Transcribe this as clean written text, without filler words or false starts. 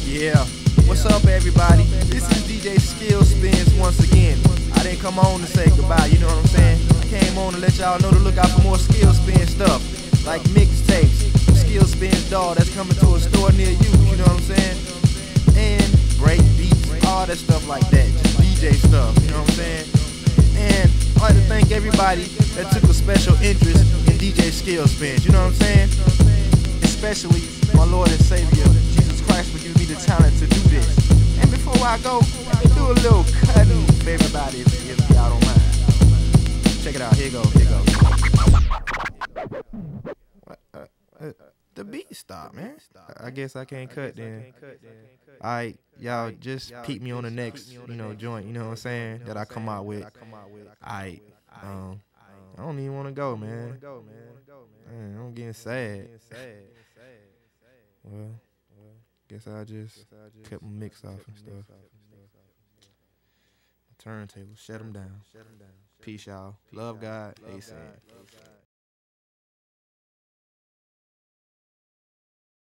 Yeah, what's up everybody? This is DJ Skill Spins once again. I didn't come on to say goodbye, you know what I'm saying? I came on to let y'all know to look out for more Skill Spin stuff, like mixtapes, Skill Spins doll that's coming to a store near you, you know what I'm saying? And break beats, all that stuff like that, just DJ stuff, you know what I'm saying? And I'd like to thank everybody that took a special interest in DJ Skill Spins, you know what I'm saying? Especially my Lord and Savior, Jesus Christ, for giving me the talent to do this. And before I go, let me do a little cutting for everybody if y'all don't mind. Check it out, here you go, here you go. The beat stopped, man. I guess I can't cut then. Alright, y'all just peep me on the next, joint, you know what I'm saying, that I come out with. Alright, I don't even want to go, man. Man, I'm getting sad. Well, guess I just cut my mix off and stuff. Turntable, shut them down. Peace, y'all. Love God. ASAP.